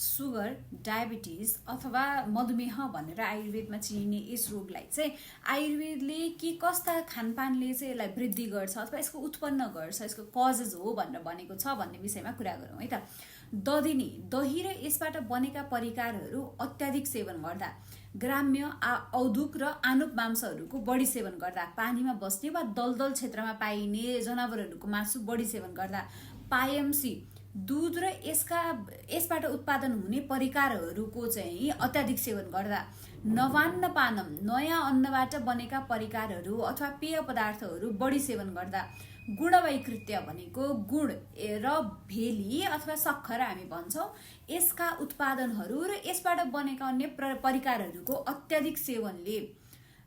Sugar, diabetes अथवा मधुमेह भनेर आयुर्वेदमा चिनिने यस रोगलाई चाहिँ आयुर्वेदले के कस्ता खानपानले चाहिँ यसलाई वृद्धि गर्छ अथवा यसको उत्पन्न गर्छ, यसको कजेस हो भनेर भनेको छ भन्ने विषयमा कुरा गरौँ है त। दधिनी, दही र यसबाट बनेका परिकारहरू अत्याधिक सेवन गर्दा, ग्राम्य औधुक र आनुप मांसहरूको बढी सेवन गर्दा, पानीमा बस्ने वा दलदल क्षेत्रमा पाइने जनावरहरूको मासु बढी सेवन गर्दा, पायमसी, दूध र यसबाट उत्पादन हुने परिकारहरूको चाहिँ अत्याधिक सेवन गर्दा, नवान्न पानम, नयाँ अन्नबाट बनेका परिकारहरू अथवा पेय पदार्थहरू बढी सेवन गर्दा, गुणवैकृत्य भनेको गुण र भेली अथवा सक्खर हामी भन्छौँ, यसका उत्पादनहरू र यसबाट बनेका अन्य परिकारहरूको अत्याधिक सेवनले,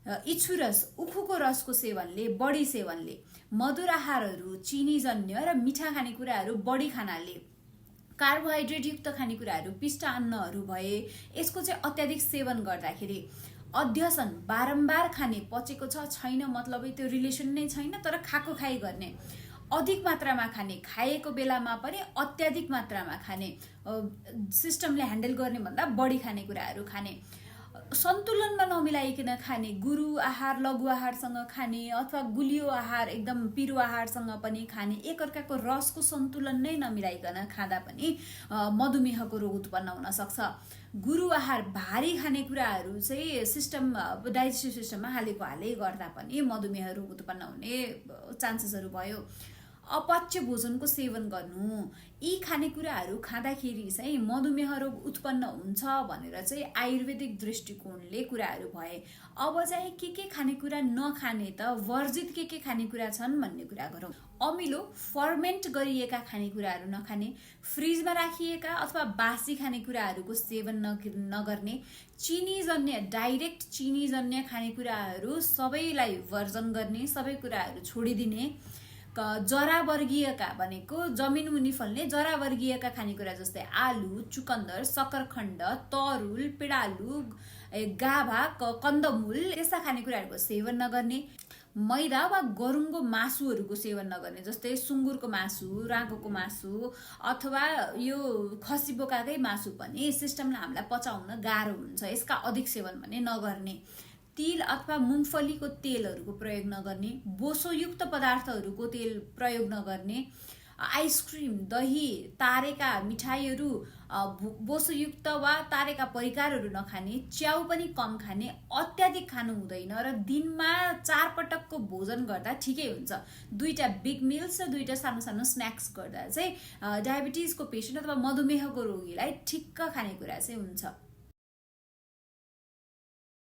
इच्छुरस, उखुको रसको सेवनले, बढी सेवनले, मधुर आहारहरू, चिनीजन्य र मिठा खानेकुराहरू बढी खानाले, कार्बोहाइड्रेट युक्त खानेकुराहरू, पिष्ट अन्नहरू भए यसको चाहिँ अत्याधिक सेवन गर्दाखेरि, अध्यसन, बारम्बार खाने, पचेको छ छैन मतलबै त्यो रिलेसन नै छैन तर खाएको खाइ गर्ने, अधिक मात्रामा खाने, खाएको बेलामा पनि अत्याधिक मात्रामा खाने, सिस्टमले ह्यान्डल गर्ने भन्दा बढी खानेकुराहरू खाने, सन्तुलनमा नमिलाइकन खाने, गुरु आहार लघु आहारसँग खाने अथवा गुलियो आहार एकदम पिरो आहारसँग पनि खाने, एकअर्काको रसको सन्तुलन नै नमिलाइकन खाँदा पनि मधुमेहको रोग उत्पन्न हुन सक्छ। गुरु आहार, भारी खानेकुराहरू चाहिँ डाइजेस्टिभ सिस्टममा हालै गर्दा पनि मधुमेह रोग उत्पन्न हुने चान्सेसहरू भयो। अपच्य भोजनको सेवन गर्नु, यी खानेकुराहरू खाँदाखेरि चाहिँ मधुमेह रोग उत्पन्न हुन्छ भनेर चाहिँ आयुर्वेदिक दृष्टिकोणले कुराहरू भए। अब चाहिँ के खानेकुरा नखाने त, वर्जित के खानेकुरा छन् भन्ने कुरा गरौँ। अमिलो, फर्मेन्ट गरिएका खानेकुराहरू नखाने, फ्रिजमा राखिएका अथवा बासी खानेकुराहरूको सेवन नगर्ने, चिनीजन्य, डाइरेक्ट चिनीजन्य खानेकुराहरू सबैलाई वर्जन गर्ने, सबै कुराहरू छोडिदिने, जरावर्गीयका भनेको जमिन मुनि फल्ने जरावर्गीयका खानेकुरा जस्तै आलु, चुकन्दर, सकरखण्ड, तरुल, पिडालु, गाभा, कन्दमूल यस्ता खानेकुराहरूको सेवन नगर्ने, मैदा वा गरुङको मासुहरूको सेवन नगर्ने जस्तै सुँगुरको मासु, राँगोको मासु अथवा यो खसी बोकाकै मासु पनि सिस्टमलाई हामीलाई पचाउन गाह्रो हुन्छ, यसका अधिक सेवन भने नगर्ने, तिल अथवा मुङफलीको तेलहरूको प्रयोग नगर्ने, बोसोयुक्त पदार्थहरूको तेल प्रयोग नगर्ने, आइसक्रिम, दही, तारेका मिठाईहरू, बोसोयुक्त वा तारेका परिकारहरू नखाने, च्याउ पनि कम खाने, अत्याधिक खानु हुँदैन र दिनमा 4 पटकको भोजन गर्दा ठिकै हुन्छ। 2टा बिग मिल्स र 2टा सानो स्न्याक्स गर्दा चाहिँ डायबिटिजको पेसेन्ट अथवा मधुमेहको रोगीलाई ठिक्क खानेकुरा चाहिँ हुन्छ।